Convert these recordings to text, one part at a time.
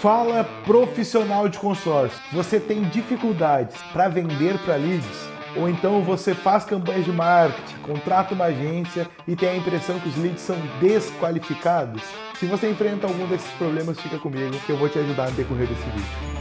Fala, profissional de consórcio. Você tem dificuldades para vender para leads? Ou então você faz campanhas de marketing, contrata uma agência e tem a impressão que os leads são desqualificados? Se você enfrenta algum desses problemas, fica comigo que eu vou te ajudar no decorrer desse vídeo.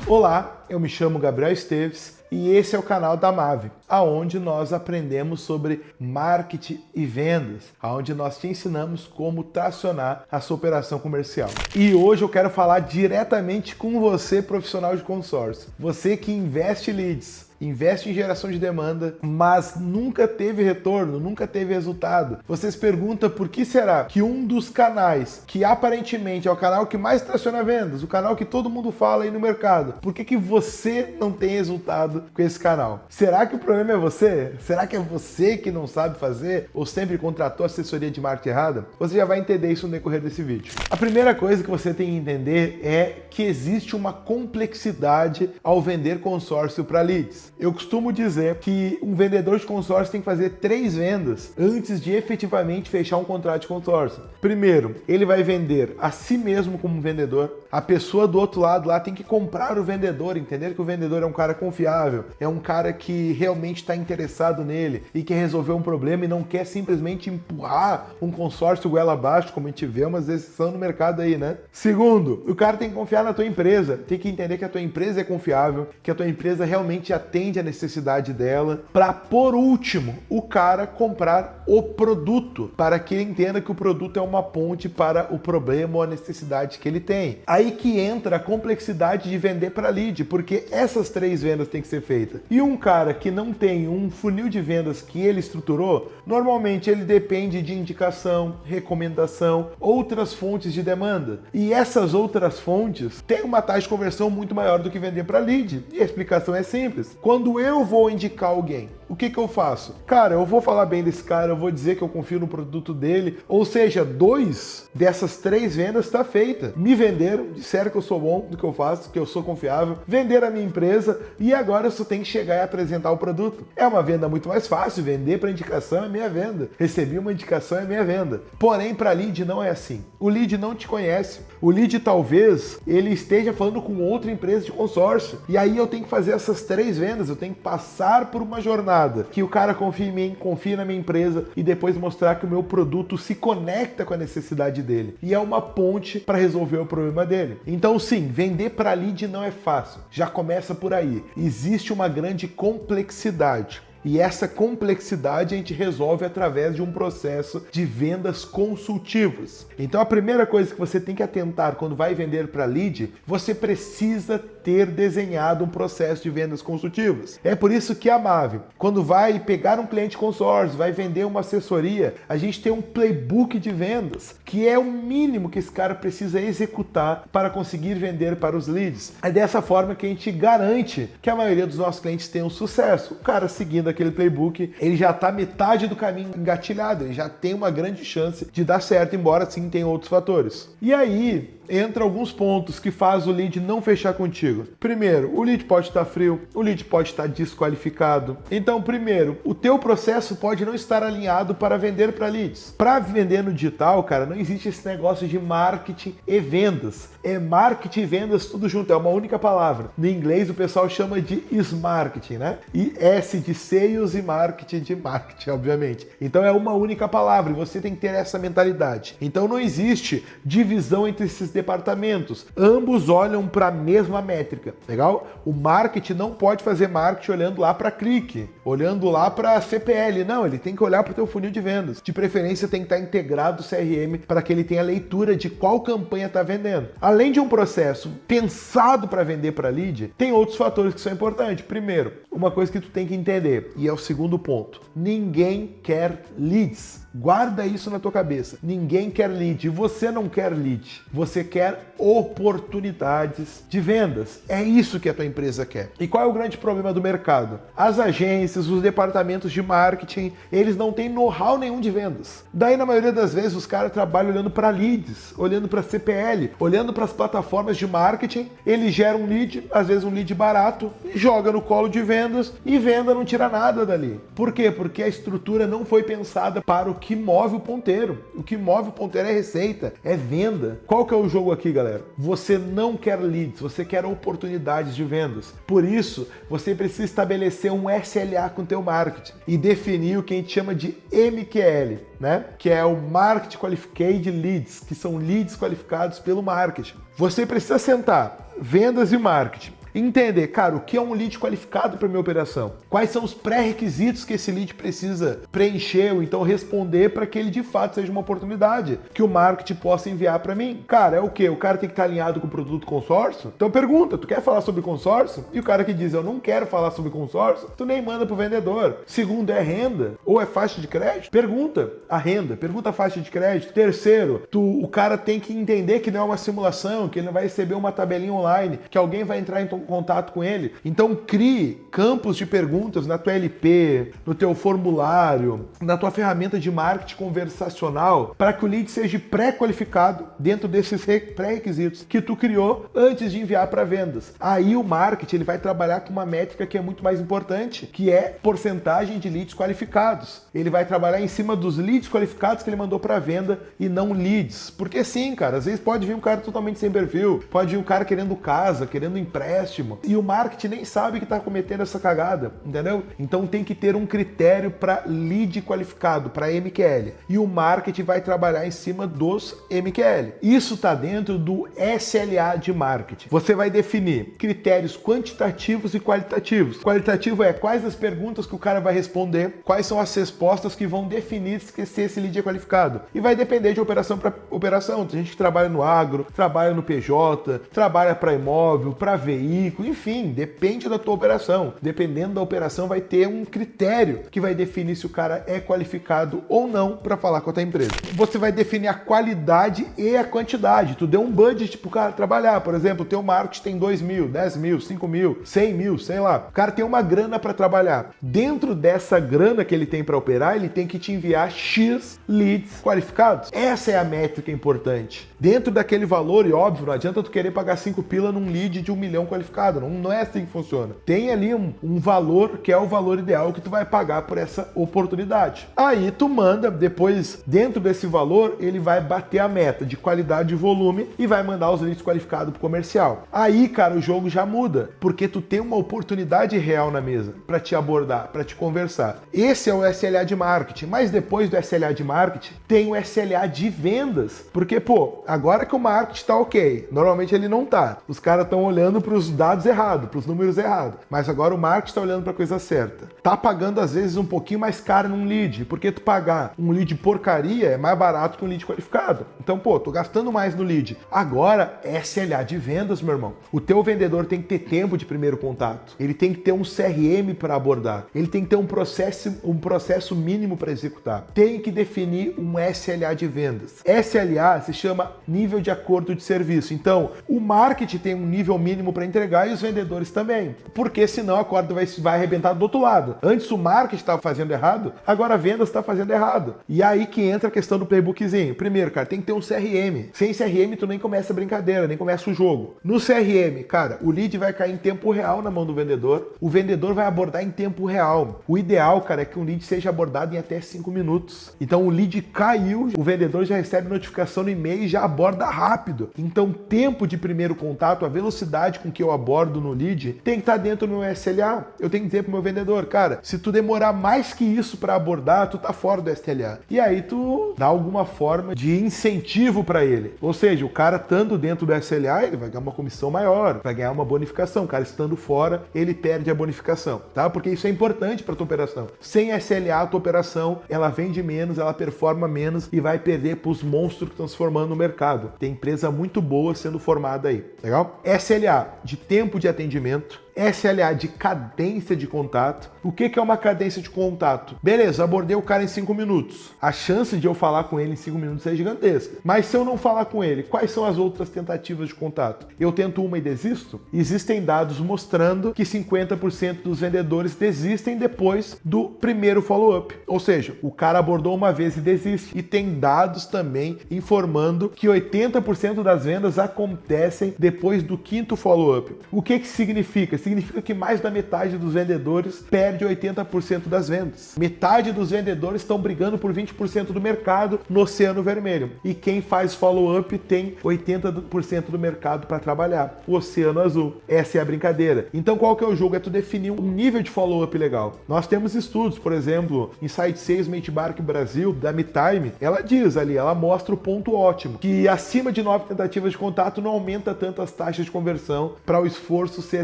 Olá, eu me chamo Gabriel Esteves e esse é o canal da Mave, aonde nós aprendemos sobre marketing e vendas, aonde nós te ensinamos como tracionar a sua operação comercial. E hoje eu quero falar diretamente com você, profissional de consórcio, você que investe leads, investe em geração de demanda, mas nunca teve retorno, nunca teve resultado. Você se pergunta por que será que um dos canais que aparentemente é o canal que mais traciona vendas, o canal que todo mundo fala aí no mercado, por que você não tem resultado com esse canal? Será que o problema é você? Será que é você que não sabe fazer ou sempre contratou assessoria de marketing errada? Você já vai entender isso no decorrer desse vídeo. A primeira coisa que você tem que entender é que existe uma complexidade ao vender consórcio para leads. Eu costumo dizer que um vendedor de consórcio tem que fazer 3 vendas antes de efetivamente fechar um contrato de consórcio. Primeiro, ele vai vender a si mesmo como vendedor. A pessoa do outro lado lá tem que comprar o vendedor, entender que o vendedor é um cara confiável, é um cara que realmente está interessado nele e quer resolver um problema e não quer simplesmente empurrar um consórcio goela abaixo, como a gente vê umas decisões no mercado aí, né? Segundo, o cara tem que confiar na tua empresa, tem que entender que a tua empresa é confiável, que a tua empresa realmente atende a necessidade dela, para por último, o cara comprar o produto, para que ele entenda que o produto é uma ponte para o problema ou a necessidade que ele tem. Aí que entra a complexidade de vender para lead, porque essas 3 vendas têm que ser feitas. E um cara que não tem um funil de vendas que ele estruturou, normalmente ele depende de indicação, recomendação, outras fontes de demanda. E essas outras fontes têm uma taxa de conversão muito maior do que vender para lead. E a explicação é simples. Quando eu vou indicar alguém, o que eu faço? Cara, eu vou falar bem desse cara, eu vou dizer que eu confio no produto dele, ou seja, 2 dessas 3 vendas está feita. Me venderam, disseram que eu sou bom do que eu faço, que eu sou confiável, venderam a minha empresa e agora eu só tenho que chegar e apresentar o produto. É uma venda muito mais fácil, vender para indicação é minha venda, receber uma indicação é minha venda. Porém, para lead não é assim. O lead não te conhece. O lead talvez ele esteja falando com outra empresa de consórcio e aí eu tenho que fazer essas 3 vendas, eu tenho que passar por uma jornada que o cara confia em mim, confia na minha empresa e depois mostrar que o meu produto se conecta com a necessidade dele e é uma ponte para resolver o problema dele. Então sim, vender para lead não é fácil, já começa por aí. Existe uma grande complexidade. E essa complexidade a gente resolve através de um processo de vendas consultivas. Então a primeira coisa que você tem que atentar quando vai vender para lead, você precisa ter desenhado um processo de vendas consultivas. É por isso que a Mave, quando vai pegar um cliente consórcio, vai vender uma assessoria, a gente tem um playbook de vendas, que é o mínimo que esse cara precisa executar para conseguir vender para os leads. É dessa forma que a gente garante que a maioria dos nossos clientes tenham sucesso. O cara seguindo aquele playbook, ele já está metade do caminho engatilhado, ele já tem uma grande chance de dar certo, embora sim tenha outros fatores. E aí entra alguns pontos que faz o lead não fechar contigo. Primeiro, o lead pode estar frio, o lead pode estar desqualificado. Então, primeiro, o teu processo pode não estar alinhado para vender para leads. Para vender no digital, cara, não existe esse negócio de marketing e vendas. É marketing e vendas tudo junto, é uma única palavra. No inglês o pessoal chama de marketing, né? E S de sales e marketing de marketing, obviamente. Então é uma única palavra e você tem que ter essa mentalidade. Então não existe divisão entre esses departamentos. Ambos olham para a mesma métrica, legal? O marketing não pode fazer marketing olhando lá para clique, olhando lá para CPL. Não, ele tem que olhar para o teu funil de vendas. De preferência tem que estar integrado o CRM para que ele tenha leitura de qual campanha está vendendo. Além de um processo pensado para vender para lead, tem outros fatores que são importantes. Primeiro, uma coisa que tu tem que entender, e é o segundo ponto. Ninguém quer leads. Guarda isso na tua cabeça. Ninguém quer lead. E você não quer lead. Você quer oportunidades de vendas. É isso que a tua empresa quer. E qual é o grande problema do mercado? As agências, os departamentos de marketing, eles não têm know-how nenhum de vendas. Daí, na maioria das vezes, os caras trabalham olhando para leads, olhando para CPL, olhando para as plataformas de marketing. Ele gera um lead, às vezes um lead barato, e joga no colo de vendas e venda não tira nada dali. Por quê? Porque a estrutura não foi pensada para o que move o ponteiro. O que move o ponteiro é receita, é venda. Qual que é o jogo aqui, galera? Você não quer leads, você quer oportunidades de vendas. Por isso, você precisa estabelecer um SLA com o teu marketing e definir o que a gente chama de MQL, né? Que é o Market Qualified Leads, que são leads qualificados pelo marketing. Você precisa sentar vendas e marketing. Entender, cara, o que é um lead qualificado para minha operação? Quais são os pré-requisitos que esse lead precisa preencher ou então responder para que ele de fato seja uma oportunidade que o marketing possa enviar para mim? Cara, é o quê? O cara tem que estar alinhado com o produto consórcio? Então pergunta, tu quer falar sobre consórcio? E o cara que diz, eu não quero falar sobre consórcio, tu nem manda pro vendedor. Segundo, é renda ou é faixa de crédito? Pergunta a renda, pergunta a faixa de crédito. Terceiro, o cara tem que entender que não é uma simulação, que ele não vai receber uma tabelinha online, que alguém vai entrar em contato com ele. Então crie campos de perguntas na tua LP, no teu formulário, na tua ferramenta de marketing conversacional, para que o lead seja pré-qualificado dentro desses pré-requisitos que tu criou antes de enviar para vendas. Aí o marketing ele vai trabalhar com uma métrica que é muito mais importante, que é porcentagem de leads qualificados. Ele vai trabalhar em cima dos leads qualificados que ele mandou para venda e não leads. Porque sim, cara, às vezes pode vir um cara totalmente sem perfil, pode vir um cara querendo casa, querendo empréstimo, e o marketing nem sabe que está cometendo essa cagada, entendeu? Então tem que ter um critério para lead qualificado, para MQL. E o marketing vai trabalhar em cima dos MQL. Isso está dentro do SLA de marketing. Você vai definir critérios quantitativos e qualitativos. Qualitativo é quais as perguntas que o cara vai responder, quais são as respostas que vão definir se esse lead é qualificado. E vai depender de operação para operação. Tem gente que trabalha no agro, trabalha no PJ, trabalha para imóvel, para veículo, enfim, depende da tua operação. Dependendo da operação, vai ter um critério que vai definir se o cara é qualificado ou não para falar com a tua empresa. Você vai definir a qualidade e a quantidade. Tu deu um budget pro cara trabalhar. Por exemplo, o teu marketing tem 2 mil, 10 mil, 5 mil, 100 mil, sei lá. O cara tem uma grana para trabalhar. Dentro dessa grana que ele tem para operar, ele tem que te enviar X leads qualificados. Essa é a métrica importante. Dentro daquele valor, e óbvio, não adianta tu querer pagar 5 pila num lead de 1 milhão qualificado. Não é assim que funciona. Tem ali um valor que é o valor ideal que tu vai pagar por essa oportunidade. Aí tu manda, depois, dentro desse valor, ele vai bater a meta de qualidade e volume e vai mandar os leads qualificados pro comercial. Aí, cara, o jogo já muda, porque tu tem uma oportunidade real na mesa para te abordar, para te conversar. Esse é o SLA de marketing, mas depois do SLA de marketing, tem o SLA de vendas. Porque, pô, agora que o marketing tá ok, normalmente ele não tá. Os caras estão olhando para os dados errados, para os números errados. Mas agora o marketing está olhando para a coisa certa. Tá pagando às vezes um pouquinho mais caro num lead, porque tu pagar um lead porcaria é mais barato que um lead qualificado. Então, pô, tô gastando mais no lead. Agora, SLA de vendas, meu irmão. O teu vendedor tem que ter tempo de primeiro contato. Ele tem que ter um CRM para abordar. Ele tem que ter um processo mínimo para executar. Tem que definir um SLA de vendas. SLA se chama nível de acordo de serviço. Então, o marketing tem um nível mínimo para entregar e os vendedores também. Porque senão a corda vai arrebentar do outro lado. Antes o marketing estava fazendo errado, agora a vendas está fazendo errado. E aí que entra a questão do playbookzinho. Primeiro, cara, tem que ter um CRM. Sem CRM tu nem começa a brincadeira, nem começa o jogo. No CRM, cara, o lead vai cair em tempo real na mão do vendedor. O vendedor vai abordar em tempo real. O ideal, cara, é que um lead seja abordado em até 5 minutos. Então o lead caiu, o vendedor já recebe notificação no e-mail e já aborda rápido. Então tempo de primeiro contato, a velocidade com que eu abordo no lead, tem que estar dentro do meu SLA. Eu tenho que dizer pro meu vendedor, cara, se tu demorar mais que isso para abordar, tu tá fora do SLA. E aí tu dá alguma forma de incentivo para ele. Ou seja, o cara estando dentro do SLA, ele vai ganhar uma comissão maior, vai ganhar uma bonificação. O cara estando fora, ele perde a bonificação, tá? Porque isso é importante para tua operação. Sem SLA, a tua operação, ela vende menos, ela performa menos e vai perder pros monstros que estão se formando no mercado. Tem empresa muito boa sendo formada aí, legal? SLA de tempo de atendimento, SLA de cadência de contato. O que é uma cadência de contato? Beleza, abordei o cara em 5 minutos. A chance de eu falar com ele em 5 minutos é gigantesca. Mas se eu não falar com ele, quais são as outras tentativas de contato? Eu tento uma e desisto? Existem dados mostrando que 50% dos vendedores desistem depois do primeiro follow-up. Ou seja, o cara abordou uma vez e desiste. E tem dados também informando que 80% das vendas acontecem depois do quinto follow-up. O que significa? significa que mais da metade dos vendedores perde 80% das vendas. Metade dos vendedores estão brigando por 20% do mercado no Oceano Vermelho. E quem faz follow-up tem 80% do mercado para trabalhar. O Oceano Azul. Essa é a brincadeira. Então qual que é o jogo? É tu definir um nível de follow-up legal. Nós temos estudos, por exemplo, Insight Sales Benchmark Brasil, da MeTime, ela diz ali, ela mostra o ponto ótimo, que acima de 9 tentativas de contato não aumenta tanto as taxas de conversão para o esforço ser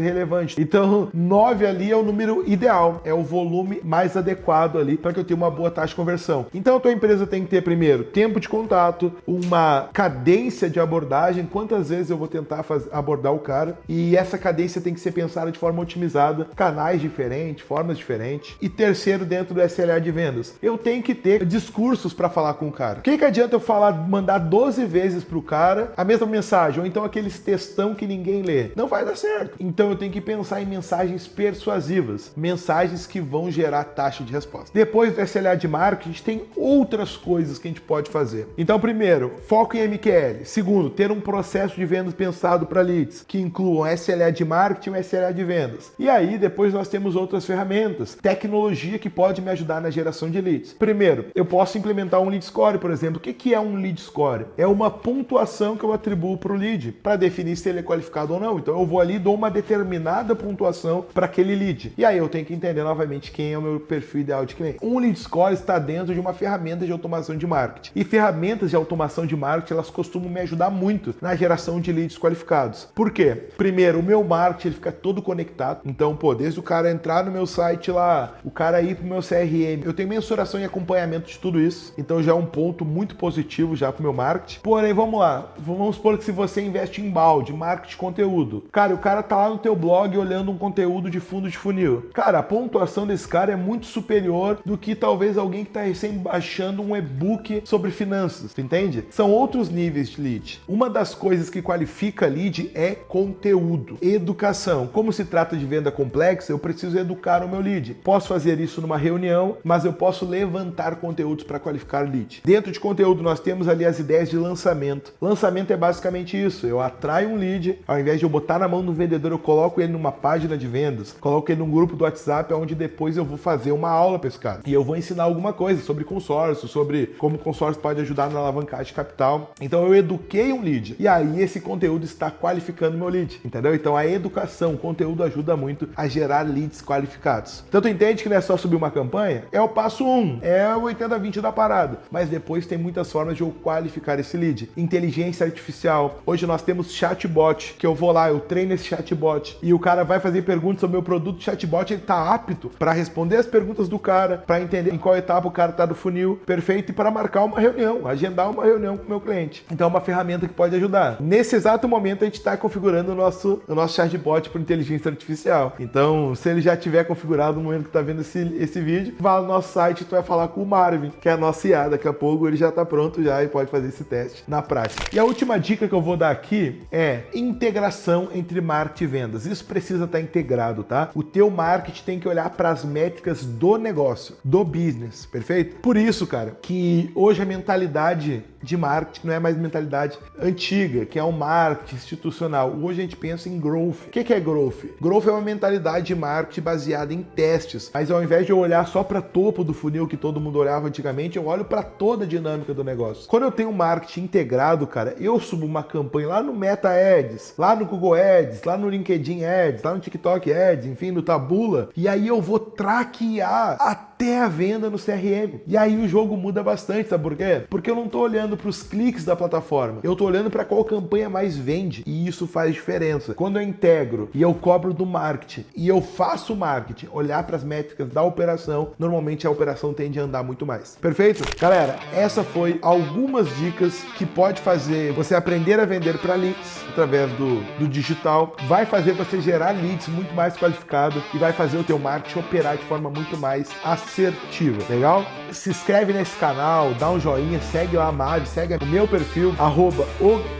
relevante. Então, 9 ali é o número ideal, é o volume mais adequado ali para que eu tenha uma boa taxa de conversão. Então, a tua empresa tem que ter primeiro tempo de contato, uma cadência de abordagem, quantas vezes eu vou tentar abordar o cara, e essa cadência tem que ser pensada de forma otimizada, canais diferentes, formas diferentes. E terceiro, dentro do SLA de vendas, eu tenho que ter discursos para falar com o cara. O que adianta eu mandar 12 vezes pro cara a mesma mensagem, ou então aqueles textão que ninguém lê? Não vai dar certo. Então eu tenho que pensar em mensagens persuasivas, mensagens que vão gerar taxa de resposta. Depois do SLA de marketing, a gente tem outras coisas que a gente pode fazer. Então, primeiro, foco em MQL. Segundo, ter um processo de vendas pensado para leads, que incluam SLA de marketing e SLA de vendas. E aí, depois nós temos outras ferramentas, tecnologia que pode me ajudar na geração de leads. Primeiro, eu posso implementar um lead score, por exemplo. O que é um lead score? É uma pontuação que eu atribuo para o lead, para definir se ele é qualificado ou não. Então eu vou ali e dou uma determinada pontuação para aquele lead. E aí eu tenho que entender novamente quem é o meu perfil ideal de cliente. Um lead score está dentro de uma ferramenta de automação de marketing. E ferramentas de automação de marketing, elas costumam me ajudar muito na geração de leads qualificados. Por quê? Primeiro, o meu marketing ele fica todo conectado. Então, desde o cara entrar no meu site lá, o cara ir pro meu CRM, eu tenho mensuração e acompanhamento de tudo isso. Então já é um ponto muito positivo já pro meu marketing. Porém, vamos lá. Vamos supor que se você investe em balde, marketing de conteúdo. Cara, o cara tá lá no teu blog olhando um conteúdo de fundo de funil. Cara, a pontuação desse cara é muito superior do que talvez alguém que tá recém baixando um e-book sobre finanças, tu entende? São outros níveis de lead. Uma das coisas que qualifica lead é conteúdo, educação. Como se trata de venda complexa, eu preciso educar o meu lead. Posso fazer isso numa reunião, mas eu posso levantar conteúdos para qualificar lead. Dentro de conteúdo, nós temos ali as ideias de lançamento. Lançamento é basicamente isso. Eu atraio um lead, ao invés de eu botar na mão do vendedor, eu coloco ele numa página de vendas, coloco ele num grupo do WhatsApp, onde depois eu vou fazer uma aula para esse cara. E eu vou ensinar alguma coisa sobre consórcio, sobre como o consórcio pode ajudar na alavancagem de capital. Então eu eduquei um lead. E aí esse conteúdo está qualificando meu lead, entendeu? Então a educação, o conteúdo ajuda muito a gerar leads qualificados. Então tu entende que não é só subir uma campanha? É o passo 1, é o 80-20 da parada. Mas depois tem muitas formas de eu qualificar esse lead. Inteligência artificial. Hoje nós temos chatbot, que eu vou lá, eu treino esse chatbot e o cara vai fazer perguntas sobre o meu produto. O chatbot ele tá apto para responder as perguntas do cara, para entender em qual etapa o cara tá do funil, perfeito, e para marcar uma reunião, agendar uma reunião com o meu cliente. Então é uma ferramenta que pode ajudar. Nesse exato momento a gente está configurando o nosso chatbot por inteligência artificial. Então, se ele já tiver configurado no momento que tá vendo esse vídeo, vá no nosso site e tu vai falar com o Marvin, que é a nossa IA. Daqui a pouco ele já tá pronto já e pode fazer esse teste na prática. E a última dica que eu vou dar aqui é integração entre marketing e vendas. Isso precisa estar integrado, tá? O teu marketing tem que olhar para as métricas do negócio, do business, perfeito? Por isso, cara, que hoje a mentalidade de marketing não é mais mentalidade antiga, que é um marketing institucional. Hoje a gente pensa em growth. O que é growth? Growth é uma mentalidade de marketing baseada em testes, mas ao invés de eu olhar só para topo do funil que todo mundo olhava antigamente, eu olho para toda a dinâmica do negócio. Quando eu tenho um marketing integrado, cara, eu subo uma campanha lá no Meta Ads, lá no Google Ads, lá no LinkedIn Ads, lá no TikTok Ads, enfim, no Taboola, e aí eu vou traquear até a venda no CRM. E aí o jogo muda bastante, sabe por quê? Porque eu não tô olhando para os cliques da plataforma, eu tô olhando para qual campanha mais vende, e isso faz diferença. Quando eu integro e eu cobro do marketing e eu faço o marketing olhar para as métricas da operação, normalmente a operação tende a andar muito mais. Perfeito? Galera, essa foi algumas dicas que pode fazer você aprender a vender para leads através do digital, vai fazer você gerar leads muito mais qualificado e vai fazer o teu marketing operar de forma muito mais assertiva. Legal? Se inscreve nesse canal, dá um joinha, segue lá a Mavi, segue o meu perfil,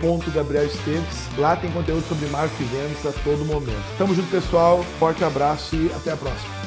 @o.gabrielesteves. Lá tem conteúdo sobre marketing e vendas a todo momento. Tamo junto, pessoal. Forte abraço e até a próxima.